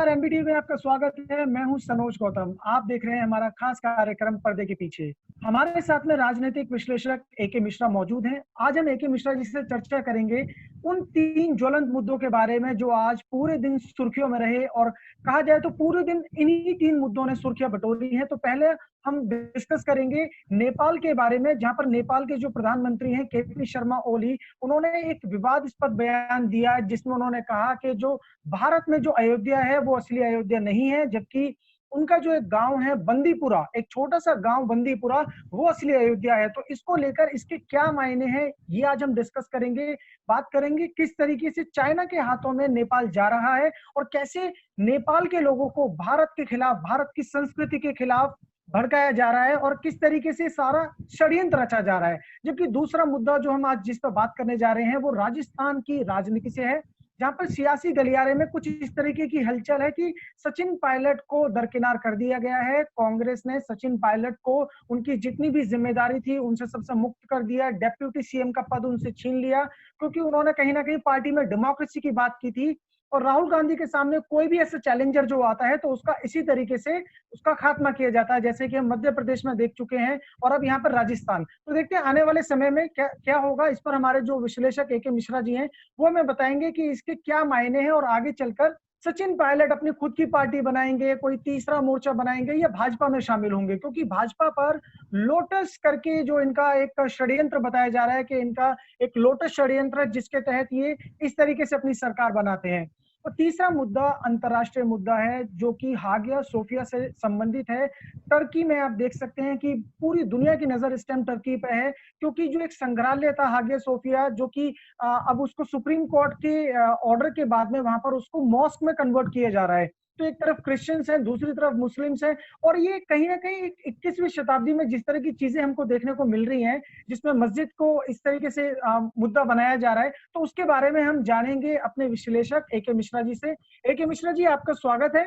नमस्कार, एमबीटीवी में आपका स्वागत है। मैं हूं सनोज गौतम। आप देख रहे हैं हमारा खास कार्यक्रम पर्दे के पीछे। हमारे साथ में राजनीतिक विश्लेषक एके मिश्रा मौजूद हैं। आज हम एके मिश्रा जी से चर्चा करेंगे उन 3 ज्वलंत मुद्दों के बारे में जो आज पूरे दिन सुर्खियों में रहे, और कहा जाए तो पूरे दिन इन्हीं 3 मुद्दों ने सुर्खियां बटोरी हैं। तो पहले हम डिस्कस करेंगे नेपाल के बारे में, जहां पर नेपाल के जो प्रधानमंत्री हैं केपी शर्मा ओली, उन्होंने एक विवादास्पद बयान दिया जिसमें उन्होंने कहा कि जो भारत में जो अयोध्या है वो असली अयोध्या नहीं है, जबकि उनका जो एक गांव है बंदीपुरा, एक छोटा सा गांव बंदीपुरा, वो असली अयोध्या है। तो इसको लेकर इसके क्या मायने हैं, ये आज हम डिस्कस करेंगे। बात करेंगे किस तरीके से चाइना के हाथों में नेपाल जा रहा है, और कैसे नेपाल के लोगों को भारत के खिलाफ, भारत की संस्कृति के खिलाफ भड़काया जा रहा है, और किस तरीके से सारा षड्यंत्र रचा जा रहा है। जबकि दूसरा मुद्दा जो हम आज जिस पर बात करने जा रहे हैं वो राजस्थान की राजनीति से है, जहां पर सियासी गलियारे में कुछ इस तरीके की हलचल है कि सचिन पायलट को दरकिनार कर दिया गया है। कांग्रेस ने सचिन पायलट को उनकी जितनी भी जिम्मेदारी थी उनसे सबसे मुक्त कर दिया, डेप्यूटी सीएम का पद उनसे छीन लिया, क्योंकि उन्होंने कहीं ना कहीं पार्टी में डेमोक्रेसी की बात की थी। और राहुल गांधी के सामने कोई भी ऐसा चैलेंजर जो आता है तो उसका इसी तरीके से उसका खात्मा किया जाता है, जैसे कि हम मध्य प्रदेश में देख चुके हैं, और अब यहाँ पर राजस्थान। तो देखते हैं आने वाले समय में क्या क्या होगा। इस पर हमारे जो विश्लेषक एके मिश्रा जी हैं वो हमें बताएंगे कि इसके क्या मायने हैं, और आगे चलकर सचिन पायलट अपनी खुद की पार्टी बनाएंगे, कोई तीसरा मोर्चा बनाएंगे, या भाजपा में शामिल होंगे। क्योंकि भाजपा पर लोटस करके जो इनका एक षड्यंत्र बताया जा रहा है कि इनका एक लोटस षड्यंत्र है जिसके तहत ये इस तरीके से अपनी सरकार बनाते हैं। और तीसरा मुद्दा अंतरराष्ट्रीय मुद्दा है जो कि हागिया सोफिया से संबंधित है। टर्की में आप देख सकते हैं कि पूरी दुनिया की नजर इस टाइम टर्की पे है, क्योंकि जो एक संग्रहालय था हागिया सोफिया, जो कि अब उसको सुप्रीम कोर्ट के ऑर्डर के बाद में वहां पर उसको मॉस्क में कन्वर्ट किया जा रहा है। तो एक तरफ क्रिश्चियंस हैं, दूसरी तरफ मुस्लिम्स हैं, और ये कहीं ना कहीं 21वीं शताब्दी में जिस तरह की चीजें हमको देखने को मिल रही हैं, जिसमें मस्जिद को इस तरीके से मुद्दा बनाया जा रहा है, तो उसके बारे में हम जानेंगे अपने विश्लेषक एके मिश्रा जी से। एके मिश्रा जी, आपका स्वागत है।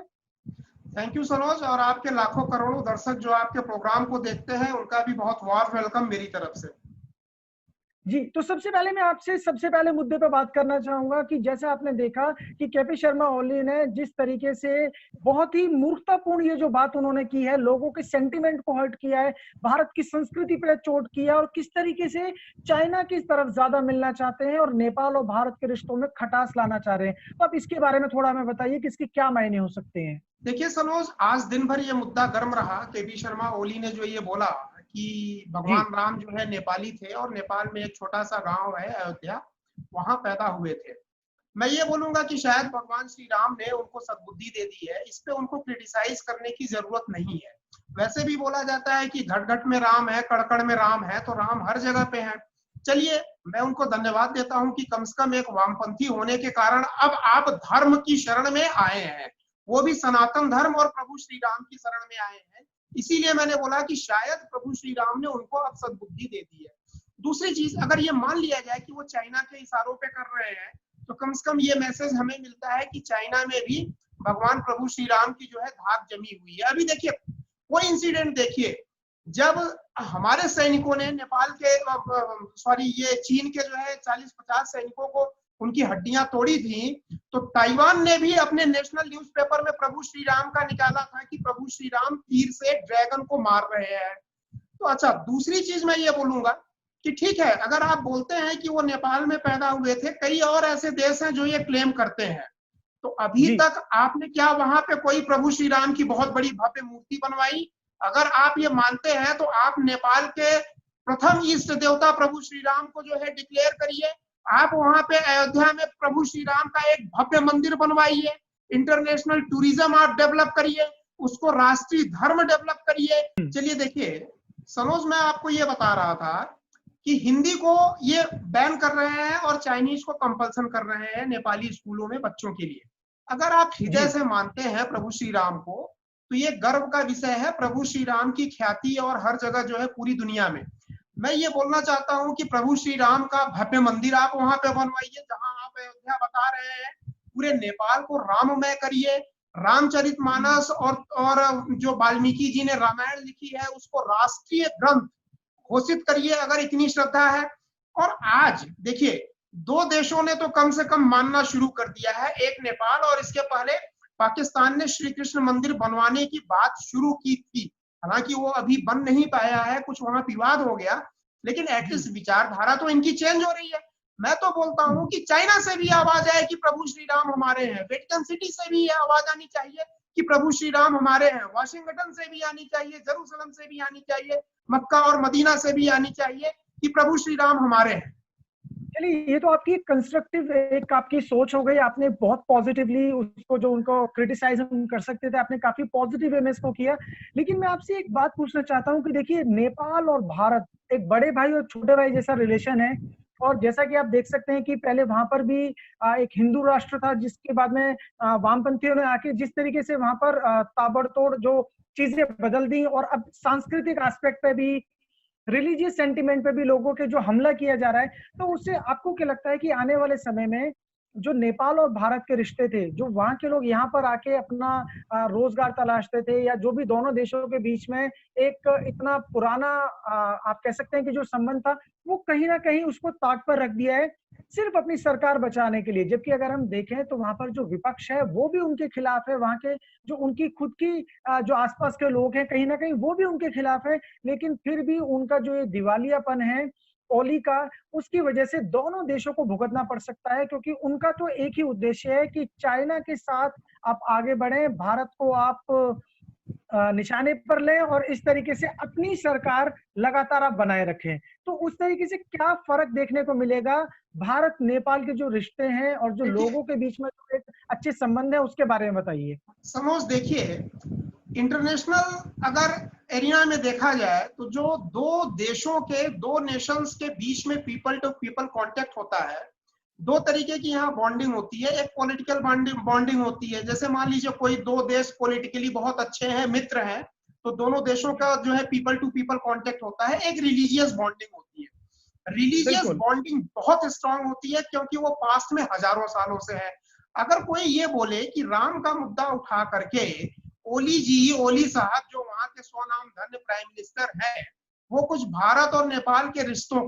थैंक यू सनोज, और आपके लाखों करोड़ों दर्शक जो आपके प्रोग्राम को देखते हैं उनका भी बहुत वार्म वेलकम मेरी तरफ से। जी, तो सबसे पहले मैं आपसे सबसे पहले मुद्दे पर बात करना चाहूंगा कि जैसे आपने देखा कि केपी शर्मा ओली ने जिस तरीके से बहुत ही मूर्खतापूर्ण ये जो बात उन्होंने की है, लोगों के सेंटिमेंट को हर्ट किया है, भारत की संस्कृति पे चोट किया, और किस तरीके से चाइना की तरफ ज्यादा मिलना चाहते हैं और नेपाल और भारत के रिश्तों में खटास लाना चाह रहे हैं। तो आप इसके बारे में थोड़ा हमें बताइए कि इसके क्या मायने हो सकते हैं। देखिए सनोज, आज दिन भर ये मुद्दा गर्म रहा। केपी शर्मा ओली ने जो ये बोला कि भगवान राम जो है नेपाली थे और नेपाल में एक छोटा सा गांव है अयोध्या, वहां पैदा हुए थे। मैं ये बोलूंगा कि शायद भगवान श्री राम ने उनको सद्बुद्धि दे दी है, इस पे उनको क्रिटिसाइज करने की जरूरत नहीं है। वैसे भी बोला जाता है कि घट घट में राम है, कड़कड़ में राम है, तो राम हर जगह पे है। चलिए, मैं उनको धन्यवाद देता हूं कि कम से कम एक वामपंथी होने के कारण अब आप धर्म की शरण में आए हैं, वो भी सनातन धर्म और प्रभु श्री राम की शरण में आए हैं। इसीलिए मैंने बोला कि शायद प्रभु श्री राम ने उनको अब सद्बुद्धि दे दी है। दूसरी चीज, अगर ये मान लिया जाए कि वो चाइना के इशारों पे कर रहे हैं, तो कम से कम ये मैसेज हमें मिलता है कि चाइना में भी भगवान प्रभु श्री राम की जो है धाक जमी हुई है। अभी देखिए, वो इंसिडेंट देखिए, जब हमारे सैनिकों ने नेपाल के ये चीन के जो है 40-50 सैनिकों को उनकी हड्डियां तोड़ी थी, तो ताइवान ने भी अपने नेशनल न्यूज़पेपर में प्रभु श्री राम का निकाला था कि प्रभु श्री राम तीर से ड्रैगन को मार रहे हैं। तो अच्छा, दूसरी चीज मैं ये बोलूंगा कि ठीक है, अगर आप बोलते हैं कि वो नेपाल में पैदा हुए थे, कई और ऐसे देश हैं जो ये क्लेम करते हैं, तो अभी तक आपने क्या वहां पे कोई प्रभु श्री राम की बहुत बड़ी भव्य मूर्ति बनवाई? अगर आप ये मानते हैं तो आप नेपाल के प्रथम इष्ट देवता प्रभु श्री राम को जो है डिक्लेयर करिए। आप वहां पे अयोध्या में प्रभु श्री राम का एक भव्य मंदिर बनवाइए, इंटरनेशनल टूरिज्म आप डेवलप करिए, उसको राष्ट्रीय धर्म डेवलप करिए। चलिए देखिए सनोज, मैं आपको ये बता रहा था कि हिंदी को ये बैन कर रहे हैं और चाइनीज को कंपल्सन कर रहे हैं नेपाली स्कूलों में बच्चों के लिए। अगर आप हृदय से मानते हैं प्रभु श्री राम को, तो ये गर्व का विषय है। प्रभु श्री राम की ख्याति और हर जगह जो है पूरी दुनिया में। मैं ये बोलना चाहता हूं कि प्रभु श्री राम का भव्य मंदिर आप वहां पे बनवाइए, जहां आप अयोध्या बता रहे हैं। पूरे नेपाल को राममय करिए। रामचरितमानस और जो वाल्मीकि जी ने रामायण लिखी है उसको राष्ट्रीय ग्रंथ घोषित करिए, अगर इतनी श्रद्धा है। और आज देखिए, 2 देशों ने तो कम से कम मानना शुरू कर दिया है, एक नेपाल और इसके पहले पाकिस्तान ने श्री कृष्ण मंदिर बनवाने की बात शुरू की थी। हालांकि वो अभी बन नहीं पाया है, कुछ वहां विवाद हो गया, लेकिन एटलीस्ट विचारधारा तो इनकी चेंज हो रही है। मैं तो बोलता हूं कि चाइना से भी आवाज आए कि प्रभु श्री राम हमारे हैं, वेटिकन सिटी से भी यह आवाज आनी चाहिए कि प्रभु श्री राम हमारे हैं, वाशिंगटन से भी आनी चाहिए, जेरूसलम से भी आनी चाहिए, मक्का और मदीना से भी आनी चाहिए कि प्रभु श्री राम हमारे हैं। चलिए, ये तो आपकी कंस्ट्रक्टिव एक आपकी सोच हो गई। आपने बहुत पॉजिटिवली उसको, जो उनको क्रिटिसाइज हम कर सकते थे, आपने काफी पॉजिटिव वे में इसको किया। लेकिन मैं आपसे एक बात पूछना चाहता हूँ कि देखिए, नेपाल और भारत एक बड़े भाई और छोटे भाई जैसा रिलेशन है। और जैसा कि आप देख सकते हैं कि पहले वहां पर भी एक हिंदू राष्ट्र था, जिसके बाद में वामपंथियों ने आके जिस तरीके से वहां पर ताबड़तोड़ जो चीजें बदल दी, और अब सांस्कृतिक एस्पेक्ट पे भी, रिलीजियस सेंटिमेंट पे भी लोगों के जो हमला किया जा रहा है, तो उससे आपको क्या लगता है कि आने वाले समय में जो नेपाल और भारत के रिश्ते थे, जो वहां के लोग यहाँ पर आके अपना रोजगार तलाशते थे, या जो भी दोनों देशों के बीच में एक इतना पुराना आप कह सकते हैं कि जो संबंध था, वो कहीं ना कहीं उसको ताक पर रख दिया है सिर्फ अपनी सरकार बचाने के लिए। जबकि अगर हम देखें तो वहां पर जो विपक्ष है वो भी उनके खिलाफ है, वहां के जो उनकी खुद की जो आसपास के लोग हैं कहीं ना कहीं वो भी उनके खिलाफ है। लेकिन फिर भी उनका जो ये दिवालियापन है ओली का, उसकी वजह से दोनों देशों को भुगतना पड़ सकता है, क्योंकि उनका तो एक ही उद्देश्य है कि चाइना के साथ आप आगे बढ़े, भारत को आप निशाने पर लें और इस तरीके से अपनी सरकार लगातार आप बनाए रखें। तो उस तरीके से क्या फर्क देखने को मिलेगा भारत नेपाल के जो रिश्ते हैं और जो लोगों के बीच में जो एक अच्छे संबंध है, उसके बारे में बताइए। समोज, देखिए, इंटरनेशनल अगर एरिया में देखा जाए तो जो दो देशों के, दो नेशंस के बीच में पीपल टू पीपल कांटेक्ट होता है, दो तरीके की यहाँ बॉन्डिंग होती है। एक पॉलिटिकल बॉन्डिंग होती है, जैसे मान लीजिए कोई दो देश पॉलिटिकली बहुत अच्छे हैं, मित्र हैं, तो दोनों देशों का जो है पीपल टू पीपल कांटेक्ट होता है। एक रिलीजियस बॉन्डिंग होती है। रिलीजियस बॉन्डिंग बहुत स्ट्रांग होती है क्योंकि वो पास्ट में हजारों सालों से है। अगर कोई ये बोले कि राम का मुद्दा उठा करके ओली साहब जो वहां के स्वनाम धन्य प्राइम मिनिस्टर है, वो कुछ भारत और नेपाल के रिश्तों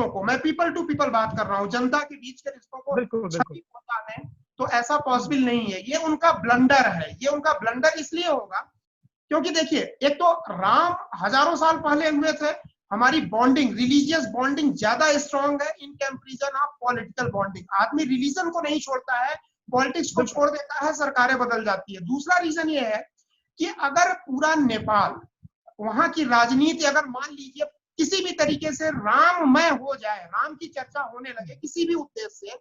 को, मैं पीपल टू पीपल बात कर रहा हूँ, जनता के बीच के रिश्तों को क्षति पहुंचाने, तो ऐसा पॉसिबल नहीं है। ये उनका ब्लंडर है। ये उनका ब्लंडर इसलिए होगा क्योंकि देखिए, एक तो राम हजारों साल पहले हुए थे, हमारी बॉन्डिंग, रिलीजियस बॉन्डिंग ज्यादा स्ट्रॉन्ग है in comparison of political bonding. आदमी रिलीजन को नहीं छोड़ता है, पॉलिटिक्स को छोड़ देता है, सरकारें बदल जाती है। दूसरा रीजन ये है कि अगर पूरा नेपाल, वहां की राजनीति अगर मान लीजिए किसी भी तरीके से राममय हो जाए, राम की चर्चा होने लगे किसी भी उद्देश्य से,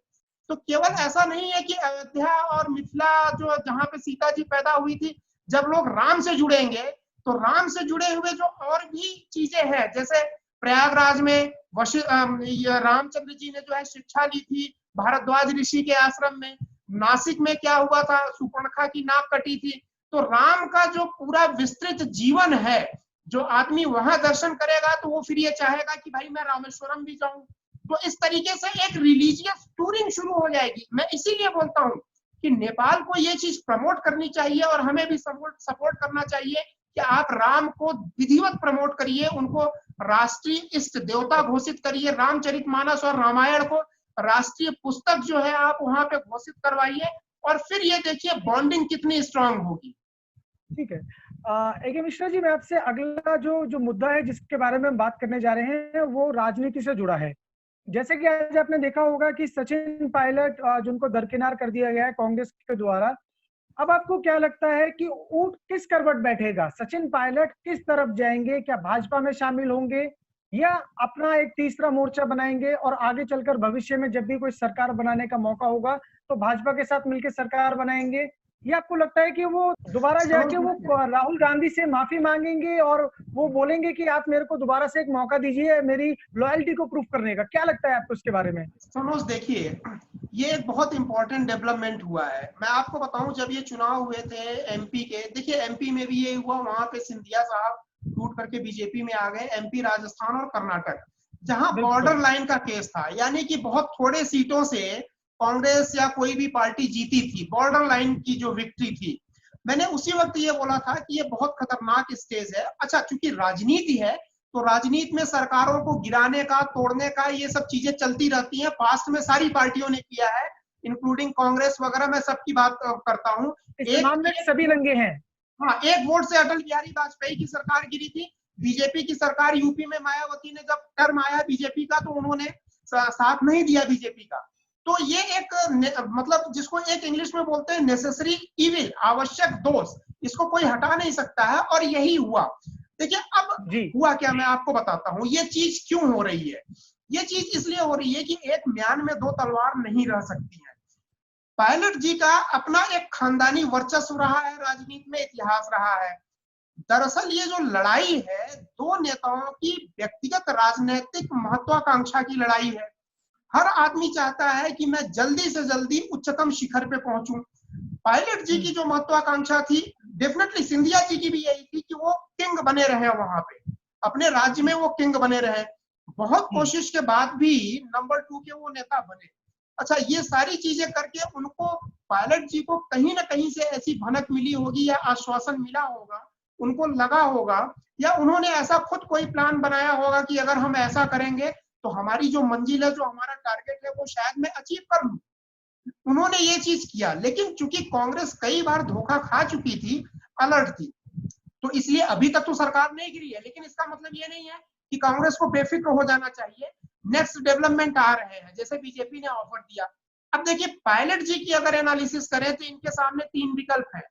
तो केवल ऐसा नहीं है कि अयोध्या और मिथिला जो जहां पे सीता जी पैदा हुई थी, जब लोग राम से जुड़ेंगे तो राम से जुड़े हुए जो और भी चीजें हैं, जैसे प्रयागराज में रामचंद्र जी ने जो है शिक्षा ली थी भारद्वाज ऋषि के आश्रम में, नासिक में क्या हुआ था, सुपर्णखा की नाक कटी थी। तो राम का जो पूरा विस्तृत जीवन है, जो आदमी वहां दर्शन करेगा तो वो फिर ये चाहेगा कि भाई मैं रामेश्वरम भी जाऊं। तो इस तरीके से एक रिलीजियस टूरिंग शुरू हो जाएगी। मैं इसीलिए बोलता हूं कि नेपाल को ये चीज प्रमोट करनी चाहिए और हमें भी सपोर्ट करना चाहिए कि आप राम को विधिवत प्रमोट करिए, उनको राष्ट्रीय इष्ट देवता घोषित करिए, रामचरितमानस और रामायण को राष्ट्रीय पुस्तक जो है आप वहां पे घोषित करवाइए, और फिर ये देखिए बॉन्डिंग कितनी स्ट्रांग होगी। ठीक है। ए.के. मिश्रा जी, मैं आपसे अगला जो मुद्दा है जिसके बारे में हम बात करने जा रहे हैं, वो राजनीति से जुड़ा है। जैसे कि आज आपने देखा होगा कि सचिन पायलट जिनको दरकिनार कर दिया गया है कांग्रेस के द्वारा, अब आपको क्या लगता है कि ऊंट किस करवट बैठेगा? सचिन पायलट किस तरफ जाएंगे? क्या भाजपा में शामिल होंगे या अपना एक तीसरा मोर्चा बनाएंगे और आगे चलकर भविष्य में जब भी कोई सरकार बनाने का मौका होगा तो भाजपा के साथ मिलकर सरकार बनाएंगे? या आपको लगता है कि वो दोबारा जाके वो राहुल गांधी से माफी मांगेंगे और वो बोलेंगे कि आप मेरे को दोबारा से एक मौका दीजिए मेरी लॉयल्टी को प्रूफ करने का? क्या लगता है आपको इसके बारे में? सनोज, देखिए, ये एक बहुत इंपॉर्टेंट डेवलपमेंट हुआ है। मैं आपको बताऊं, जब ये चुनाव हुए थे एमपी के, देखिए एमपी में भी ये हुआ, वहां पे सिंधिया साहब टूट करके बीजेपी में आ गए। एमपी, राजस्थान और कर्नाटक, जहां बॉर्डर लाइन का केस था, यानी कि बहुत थोड़े सीटों से कांग्रेस या कोई भी पार्टी जीती थी, बॉर्डर लाइन की जो विक्ट्री थी, मैंने उसी वक्त ये बोला था कि ये बहुत खतरनाक स्टेज है। अच्छा, चूंकि राजनीति है तो राजनीति में सरकारों को गिराने का, तोड़ने का, ये सब चीजें चलती रहती हैं, पास्ट में सारी पार्टियों ने किया है, इंक्लूडिंग कांग्रेस वगैरह, मैं सबकी बात करता हूँ। इस मामले में सभी रंगे हैं। हाँ, एक वोट से अटल बिहारी वाजपेयी की सरकार गिरी थी। बीजेपी की सरकार यूपी में मायावती ने जब टर्म आया बीजेपी का, तो उन्होंने साथ नहीं दिया बीजेपी का। तो ये एक मतलब जिसको एक इंग्लिश में बोलते हैं नेसेसरी इविल, आवश्यक दोष, इसको कोई हटा नहीं सकता है, और यही हुआ। देखिए अब हुआ क्या, मैं आपको बताता हूँ ये चीज क्यों हो रही है। ये चीज इसलिए हो रही है कि एक म्यान में दो तलवार नहीं रह सकती है। पायलट जी का अपना एक खानदानी वर्चस्व रहा है, राजनीति में इतिहास रहा है। दरअसल ये जो लड़ाई है दो नेताओं की व्यक्तिगत राजनीतिक महत्वाकांक्षा की लड़ाई है। हर आदमी चाहता है कि मैं जल्दी से जल्दी उच्चतम शिखर पे पहुंचूं। पायलट जी की जो महत्वाकांक्षा थी, डेफिनेटली सिंधिया जी की भी यही थी कि वो किंग बने रहे वहां पे, अपने राज्य में वो किंग बने रहे। बहुत कोशिश के बाद भी नंबर 2 के वो नेता बने। अच्छा, ये सारी चीजें करके उनको, पायलट जी को कहीं ना कहीं से ऐसी भनक मिली होगी या आश्वासन मिला होगा, उनको लगा होगा, या उन्होंने ऐसा खुद कोई प्लान बनाया होगा कि अगर हम ऐसा करेंगे तो हमारी जो मंजिल है, जो हमारा टारगेट है, वो शायद मैं अचीव कर लूं। उन्होंने ये चीज किया, लेकिन चूंकि कांग्रेस कई बार धोखा खा चुकी थी, अलर्ट थी, तो इसलिए अभी तक तो सरकार नहीं गिरी है। लेकिन इसका मतलब ये नहीं है कि कांग्रेस को बेफिक्र हो जाना चाहिए। नेक्स्ट डेवलपमेंट आ रहे हैं, जैसे बीजेपी ने ऑफर दिया। अब देखिए, पायलट जी की अगर एनालिसिस करें तो इनके सामने 3 विकल्प है।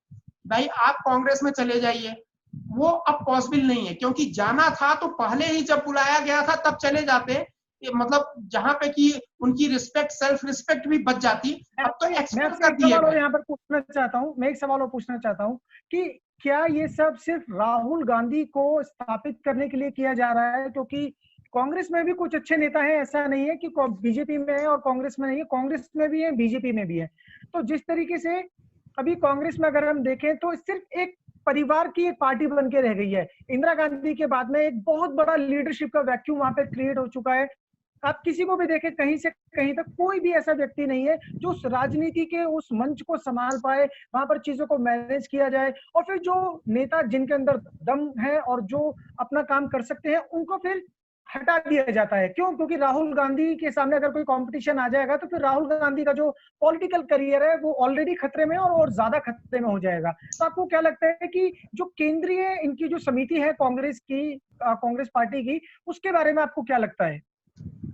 भाई आप कांग्रेस में चले जाइए, वो अब पॉसिबल नहीं है, क्योंकि जाना था तो पहले ही जब बुलाया गया था तब चले जाते, मतलब जहां पे कि उनकी रिस्पेक्ट, सेल्फ रिस्पेक्ट भी बच जाती। अब तो एक्सपेक्ट कर दिए। यहाँ पर पूछना चाहता हूँ, मैं एक सवाल और पूछना चाहता हूँ कि क्या ये सब सिर्फ राहुल गांधी को स्थापित करने के लिए किया जा रहा है? क्योंकि कांग्रेस में भी कुछ अच्छे नेता हैं, ऐसा नहीं है कि बीजेपी में है और कांग्रेस में नहीं है, कांग्रेस में भी है, बीजेपी में भी है। तो जिस तरीके से अभी कांग्रेस में अगर हम देखें तो सिर्फ एक परिवार की एक पार्टी बन के रह गई है। इंदिरा गांधी के बाद में एक बहुत बड़ा लीडरशिप का वैक्यूम वहां पे क्रिएट हो चुका है। आप किसी को भी देखें, कहीं से कहीं तक कोई भी ऐसा व्यक्ति नहीं है जो उस राजनीति के उस मंच को संभाल पाए, वहां पर चीजों को मैनेज किया जाए। और फिर जो नेता जिनके अंदर दम है और जो अपना काम कर सकते हैं, उनको फिर हटा दिया जाता है। क्यों? क्योंकि राहुल गांधी के सामने अगर कोई कंपटीशन आ जाएगा तो फिर राहुल गांधी का जो पॉलिटिकल करियर है वो ऑलरेडी खतरे में और ज्यादा खतरे में हो जाएगा। तो आपको क्या लगता है कि जो केंद्रीय इनकी जो समिति है कांग्रेस की, कांग्रेस पार्टी की, उसके बारे में आपको क्या लगता है?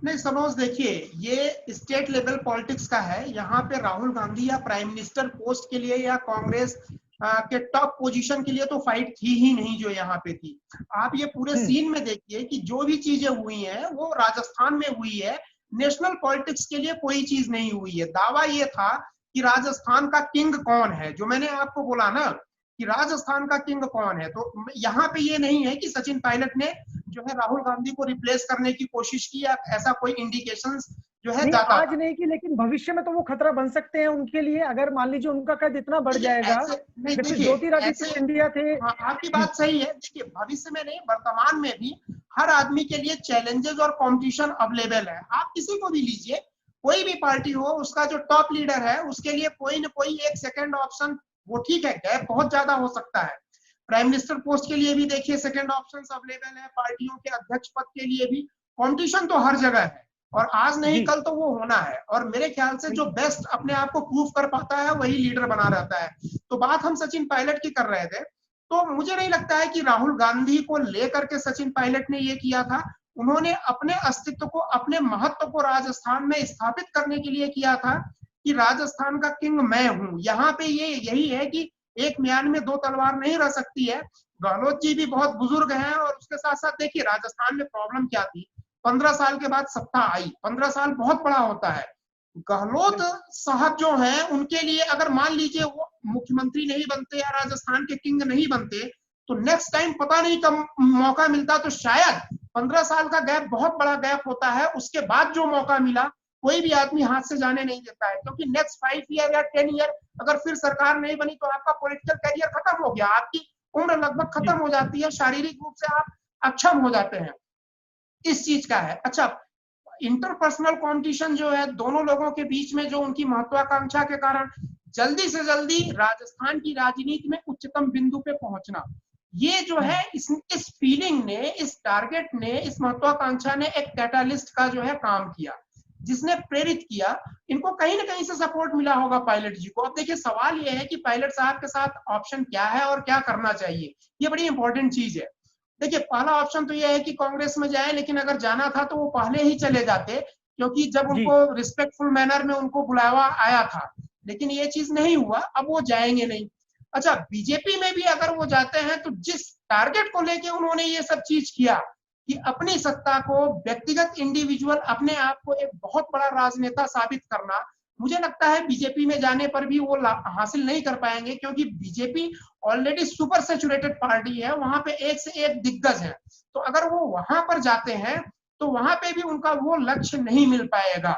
नहीं सनोज, देखिए ये स्टेट लेवल पॉलिटिक्स का है। यहाँ पे राहुल गांधी या प्राइम मिनिस्टर पोस्ट के लिए या कांग्रेस के टॉप पोजीशन के लिए तो फाइट थी ही नहीं जो यहाँ पे थी। आप ये पूरे सीन में देखिए कि जो भी चीजें हुई हैं वो राजस्थान में हुई है, नेशनल पॉलिटिक्स के लिए कोई चीज नहीं हुई है। दावा ये था कि राजस्थान का किंग कौन है, जो मैंने आपको बोला ना कि राजस्थान का किंग कौन है। तो यहाँ पे ये नहीं है कि सचिन पायलट ने जो है राहुल गांधी को रिप्लेस करने की कोशिश की, या ऐसा कोई इंडिकेशंस जो है जाता आज नहीं की, लेकिन भविष्य में तो वो खतरा बन सकते हैं उनके लिए, अगर मान लीजिए उनका कद इतना बढ़ जाएगा। ज्योतिरादित्य सिंधिया थे। हाँ, आपकी बात सही है। देखिए भविष्य में नहीं, वर्तमान में भी हर आदमी के लिए चैलेंजेस और कंपटीशन अवेलेबल है। आप किसी को भी लीजिए, कोई भी पार्टी हो, उसका जो टॉप लीडर है उसके लिए कोई ना कोई एक सेकंड ऑप्शन, वो ठीक है गैप बहुत ज्यादा हो सकता है। प्राइम मिनिस्टर पोस्ट के लिए भी देखिए सेकंड ऑप्शंस अवेलेबल है, पार्टियों के अध्यक्ष पद के लिए भी कंपटीशन तो हर जगह है, और आज नहीं कल तो वो होना है। और मेरे ख्याल से जो बेस्ट अपने आप को प्रूव कर पाता है वही लीडर बना रहता है। तो बात हम सचिन पायलट की कर रहे थे, तो मुझे नहीं लगता है कि राहुल गांधी को लेकर के सचिन पायलट ने ये किया था। उन्होंने अपने अस्तित्व को, अपने महत्व को राजस्थान में स्थापित करने के लिए किया था कि राजस्थान का किंग मैं हूं। यहाँ पे ये यही है कि एक म्यान में दो तलवार नहीं रह सकती है। गहलोत जी भी बहुत बुजुर्ग हैं, और उसके साथ साथ देखिए राजस्थान में प्रॉब्लम क्या थी, 15 साल के बाद सत्ता आई। 15 साल बहुत बड़ा होता है। गहलोत साहब जो हैं उनके लिए अगर मान लीजिए वो मुख्यमंत्री नहीं बनते या राजस्थान के किंग नहीं बनते, तो नेक्स्ट टाइम पता नहीं कब मौका मिलता, तो शायद 15 साल का गैप बहुत बड़ा गैप होता है। उसके बाद जो मौका मिला कोई भी आदमी हाथ से जाने नहीं देता है, क्योंकि नेक्स्ट 5 ईयर या 10 ईयर अगर फिर सरकार नहीं बनी तो आपका पॉलिटिकल करियर खत्म हो गया, आपकी उम्र लगभग खत्म हो जाती है, शारीरिक रूप से आप अक्षम हो जाते हैं। इस चीज का है। अच्छा, इंटरपर्सनल कंपटीशन जो है दोनों लोगों के बीच में, जो उनकी महत्वाकांक्षा के कारण जल्दी से जल्दी राजस्थान की राजनीति में उच्चतम बिंदु पे पहुंचना, ये जो है इस फीलिंग ने, इस टारगेट ने, इस महत्वाकांक्षा ने एक कैटालिस्ट का जो है काम किया। जिसने प्रेरित किया, इनको कहीं ना कहीं से सपोर्ट मिला होगा पायलट जी को। अब देखिए सवाल ये है कि पायलट साहब के साथ ऑप्शन क्या है और क्या करना चाहिए, ये बड़ी इंपॉर्टेंट चीज है। देखिए पहला ऑप्शन तो ये है कि कांग्रेस में जाए, लेकिन अगर जाना था तो वो पहले ही चले जाते, क्योंकि जब जी उनको रिस्पेक्टफुल मैनर में उनको बुलावा आया था, लेकिन ये चीज नहीं हुआ, अब वो जाएंगे नहीं। अच्छा, बीजेपी में भी अगर वो जाते हैं तो जिस टारगेट को लेके उन्होंने ये सब चीज किया कि अपनी सत्ता को, व्यक्तिगत इंडिविजुअल अपने आप को एक बहुत बड़ा राजनेता साबित करना, मुझे लगता है बीजेपी में जाने पर भी वो हासिल नहीं कर पाएंगे, क्योंकि BJP already super saturated party है, वहां पे एक से एक दिग्गज है। तो अगर वो वहां पर जाते हैं तो वहां पे भी उनका वो लक्ष्य नहीं मिल पाएगा।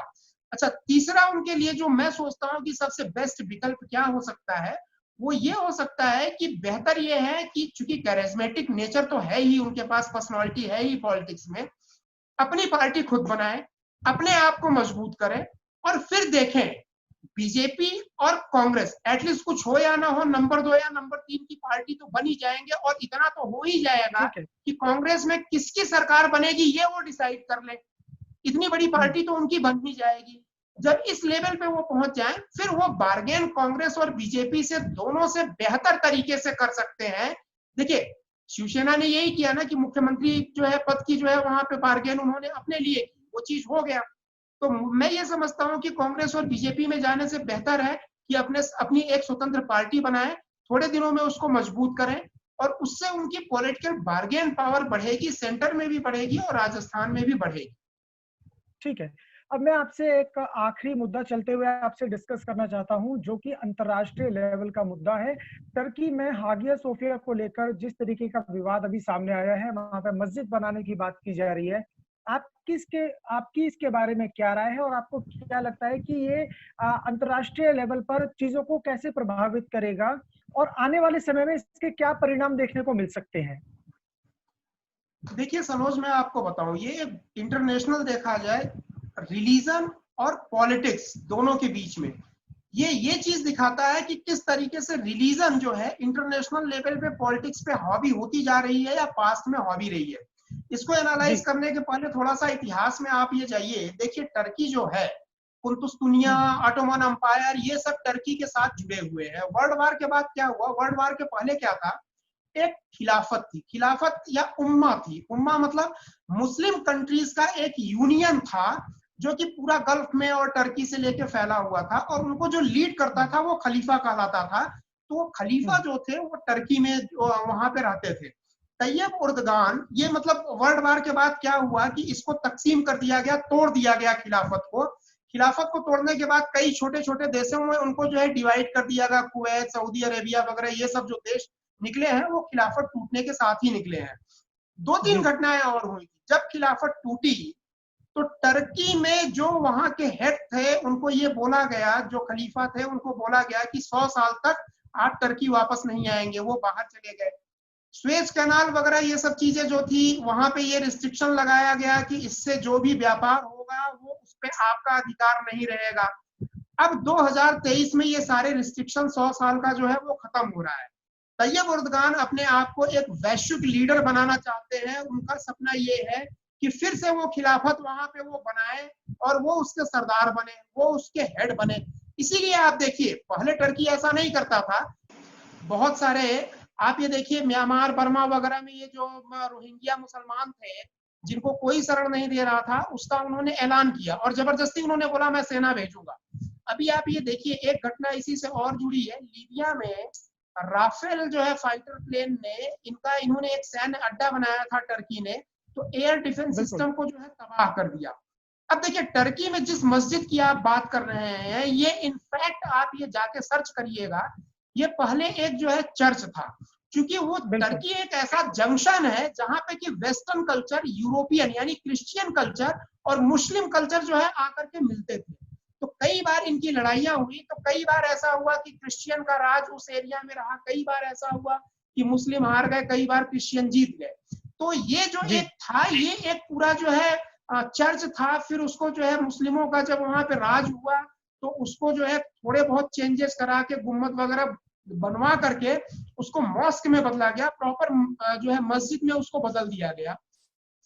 अच्छा, तीसरा उनके लिए जो मैं सोचता हूँ कि सबसे बेस्ट विकल्प क्या हो सकता है, वो ये हो सकता है कि बेहतर ये है कि चूंकि कैरिज्मेटिक नेचर तो है ही उनके पास, पर्सनालिटी है ही पॉलिटिक्स में, अपनी पार्टी खुद बनाए, अपने आप को मजबूत करें, और फिर देखें बीजेपी और कांग्रेस एटलीस्ट कुछ हो या ना हो, नंबर 2 या नंबर 3 की पार्टी तो बन ही जाएंगे। और इतना तो हो ही जाएगा कि कांग्रेस में किसकी सरकार बनेगी ये वो डिसाइड कर ले, इतनी बड़ी पार्टी तो उनकी बन ही जाएगी। जब इस लेवल पे वो पहुंच जाए, फिर वो बार्गेन कांग्रेस और बीजेपी से दोनों से बेहतर तरीके से कर सकते हैं। देखिए शिवसेना ने यही किया ना कि मुख्यमंत्री जो है पद की जो है वहां पे बार्गेन उन्होंने अपने लिए की, वो चीज हो गया। तो मैं ये समझता हूँ कि कांग्रेस और बीजेपी में जाने से बेहतर है कि अपनी एक स्वतंत्र पार्टी बनाए, थोड़े दिनों में उसको मजबूत करें, और उससे उनकी पॉलिटिकल बार्गेन पावर बढ़ेगी, सेंटर में भी बढ़ेगी और राजस्थान में भी बढ़ेगी। ठीक है। अब मैं आपसे एक आखिरी मुद्दा चलते हुए आपसे डिस्कस करना चाहता हूं, जो कि अंतर्राष्ट्रीय लेवल का मुद्दा है। टर्की में हागिया सोफिया को लेकर जिस तरीके का विवाद अभी सामने आया है, वहां पर मस्जिद बनाने की बात की जा रही है। आपकी इसके बारे में क्या राय है, और आपको क्या लगता है कि ये अंतर्राष्ट्रीय लेवल पर चीजों को कैसे प्रभावित करेगा, और आने वाले समय में इसके क्या परिणाम देखने को मिल सकते हैं? देखिए सनोज, मैं आपको बताऊं, ये इंटरनेशनल देखा जाए, रिलीजन और पॉलिटिक्स दोनों के बीच में ये चीज दिखाता है कि किस तरीके से रिलीजन जो है इंटरनेशनल लेवल पे पॉलिटिक्स पे हावी होती जा रही है या पास्ट में हावी रही है। इसको एनालाइज करने के पहले थोड़ा सा इतिहास में आप ये जाइए। देखिए टर्की जो है, कुंतुस्तुनिया, ऑटोमन अंपायर, ये सब टर्की के साथ जुड़े हुए हैं। वर्ल्ड वार के बाद क्या हुआ, वर्ल्ड वार के पहले क्या था, एक खिलाफत थी, खिलाफत या उम्मा थी। उम्मा मतलब मुस्लिम कंट्रीज का एक यूनियन था जो कि पूरा गल्फ में और टर्की से लेके फैला हुआ था, और उनको जो लीड करता था वो खलीफा कहलाता था। तो खलीफा जो थे वो टर्की में वहां पे रहते थे। तैयब उर्दगान, ये मतलब वर्ल्ड वार के बाद क्या हुआ कि इसको तकसीम कर दिया गया, तोड़ दिया गया खिलाफत को। खिलाफत को तोड़ने के बाद कई छोटे छोटे देशों में उनको जो है डिवाइड कर दिया गया। कुवैत, सऊदी अरेबिया वगैरह ये सब जो देश निकले हैं वो खिलाफत टूटने के साथ ही निकले हैं। 2-3 घटनाएं और हुई थी। जब खिलाफत टूटी तो टर्की में जो वहां के हेड थे उनको ये बोला गया, जो खलीफा थे उनको बोला गया कि 100 साल तक आप टर्की वापस नहीं आएंगे, वो बाहर चले गए। स्वेज कैनाल वगैरह ये सब चीजें जो थी, वहां पे ये रिस्ट्रिक्शन लगाया गया कि इससे जो भी व्यापार होगा वो उस पर आपका अधिकार नहीं रहेगा। अब 2023 में ये सारे रिस्ट्रिक्शन 100 साल का जो है वो खत्म हो रहा है। तैयब उर्दगान अपने आप को एक वैश्विक लीडर बनाना चाहते हैं। उनका सपना ये है कि फिर से वो खिलाफत वहां पे वो बनाए और वो उसके सरदार बने, वो उसके हेड बने। इसीलिए आप देखिए पहले टर्की ऐसा नहीं करता था। बहुत सारे आप ये देखिए म्यांमार, बर्मा वगैरह में ये जो रोहिंग्या मुसलमान थे जिनको कोई शरण नहीं दे रहा था, उसका उन्होंने ऐलान किया और जबरदस्ती उन्होंने बोला मैं सेना भेजूंगा। अभी आप ये देखिए एक घटना इसी से और जुड़ी है। लीबिया में राफेल जो है फाइटर प्लेन ने इन्होंने एक सैन्य अड्डा बनाया था टर्की ने, तो एयर डिफेंस सिस्टम को जो है तबाह कर दिया। अब देखिए टर्की में जिस मस्जिद की आप बात कर रहे हैं, ये इनफैक्ट आप ये जाके सर्च करिएगा, ये पहले एक जो है चर्च था। क्योंकि वो टर्की एक ऐसा जंक्शन है जहां पे कि वेस्टर्न कल्चर, यूरोपियन यानी क्रिश्चियन कल्चर और मुस्लिम कल्चर जो है आकर के मिलते थे। तो कई बार इनकी लड़ाइयां हुई, तो कई बार ऐसा हुआ कि क्रिश्चियन का राज उस एरिया में रहा, कई बार ऐसा हुआ कि मुस्लिम हार गए, कई बार क्रिश्चियन जीत गए। तो ये जो एक था, ये एक पूरा जो है चर्च था। फिर उसको जो है मुस्लिमों का जब वहां पे राज हुआ तो उसको जो है थोड़े बहुत चेंजेस करा के गुम्बद वगैरह बनवा करके उसको मॉस्क में बदला गया, प्रॉपर जो है मस्जिद में उसको बदल दिया गया।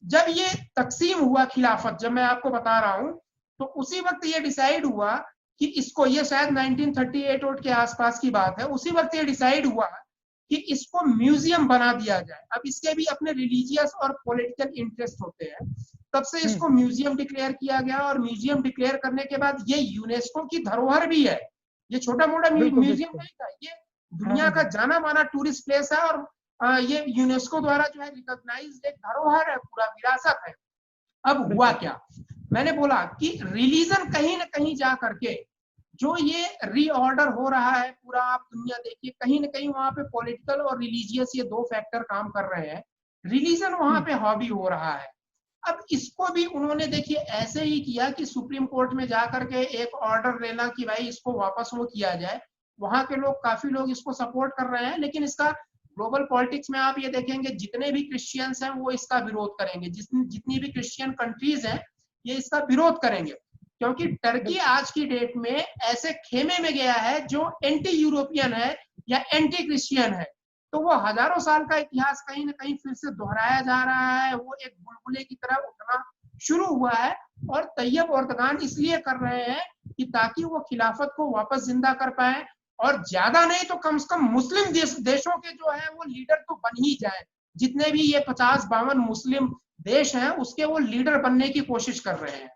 जब ये तकसीम हुआ खिलाफत, जब मैं आपको बता रहा हूं, तो उसी वक्त ये डिसाइड हुआ कि इसको, ये शायद 1938 के आसपास की बात है, उसी वक्त ये डिसाइड हुआ कि इसको म्यूजियम बना दिया जाए। अब इसके भी अपने रिलीजियस और पॉलिटिकल इंटरेस्ट होते हैं, तब से इसको म्यूजियम डिक्लेयर किया गया। और म्यूजियम डिक्लेयर करने के बाद ये यूनेस्को की धरोहर भी है, ये छोटा मोटा म्यूजियम नहीं था, ये दुनिया का जाना माना टूरिस्ट प्लेस है, और ये यूनेस्को द्वारा जो है रिकॉग्नाइज्ड एक धरोहर है, पूरा विरासत है। अब हुआ क्या, मैंने बोला कि रिलीजन कहीं ना कहीं जा करके जो ये रीऑर्डर हो रहा है पूरा, आप दुनिया देखिए, कहीं ना कहीं वहां पे पॉलिटिकल और रिलीजियस ये दो फैक्टर काम कर रहे हैं, रिलीजन वहां पे हॉबी हो रहा है। अब इसको भी उन्होंने देखिए ऐसे ही किया कि सुप्रीम कोर्ट में जाकर के एक ऑर्डर लेना कि भाई इसको वापस वो किया जाए। वहां के लोग, काफी लोग इसको सपोर्ट कर रहे हैं, लेकिन इसका ग्लोबल पॉलिटिक्स में आप ये देखेंगे जितने भी क्रिश्चियंस हैं वो इसका विरोध करेंगे, जितनी भी क्रिश्चियन कंट्रीज हैं ये इसका विरोध करेंगे, क्योंकि टर्की आज की डेट में ऐसे खेमे में गया है जो एंटी यूरोपियन है या एंटी क्रिश्चियन है। तो वो हजारों साल का इतिहास कहीं ना कहीं फिर से दोहराया जा रहा है, वो एक बुलबुले की तरह उठना शुरू हुआ है। और तैयब एर्दोगान इसलिए कर रहे हैं कि ताकि वो खिलाफत को वापस जिंदा कर पाए, और ज्यादा नहीं तो कम से कम मुस्लिम देशों के जो है वो लीडर तो बन ही जाए। जितने भी ये 50-52 मुस्लिम देश हैं उसके वो लीडर बनने की कोशिश कर रहे हैं।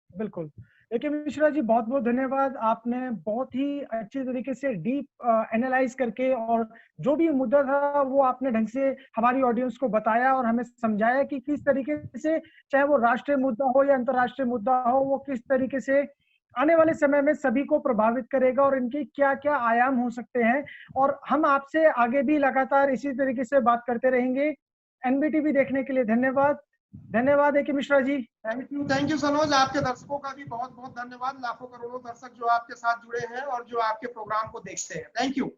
बिल्कुल। ए.के. मिश्रा जी, बहुत बहुत धन्यवाद। आपने बहुत ही अच्छे तरीके से डीप एनालाइज करके और जो भी मुद्दा था वो आपने ढंग से हमारी ऑडियंस को बताया और हमें समझाया कि किस तरीके से, चाहे वो राष्ट्रीय मुद्दा हो या अंतर्राष्ट्रीय मुद्दा हो, वो किस तरीके से आने वाले समय में सभी को प्रभावित करेगा और इनके क्या क्या आयाम हो सकते हैं। और हम आपसे आगे भी लगातार इसी तरीके से बात करते रहेंगे। एनबीटीवी देखने के लिए धन्यवाद। धन्यवाद ए.के. मिश्रा जी। थैंक यू सनोज, आपके दर्शकों का भी बहुत बहुत धन्यवाद। लाखों करोड़ों दर्शक जो आपके साथ जुड़े हैं और जो आपके प्रोग्राम को देखते हैं। Thank you.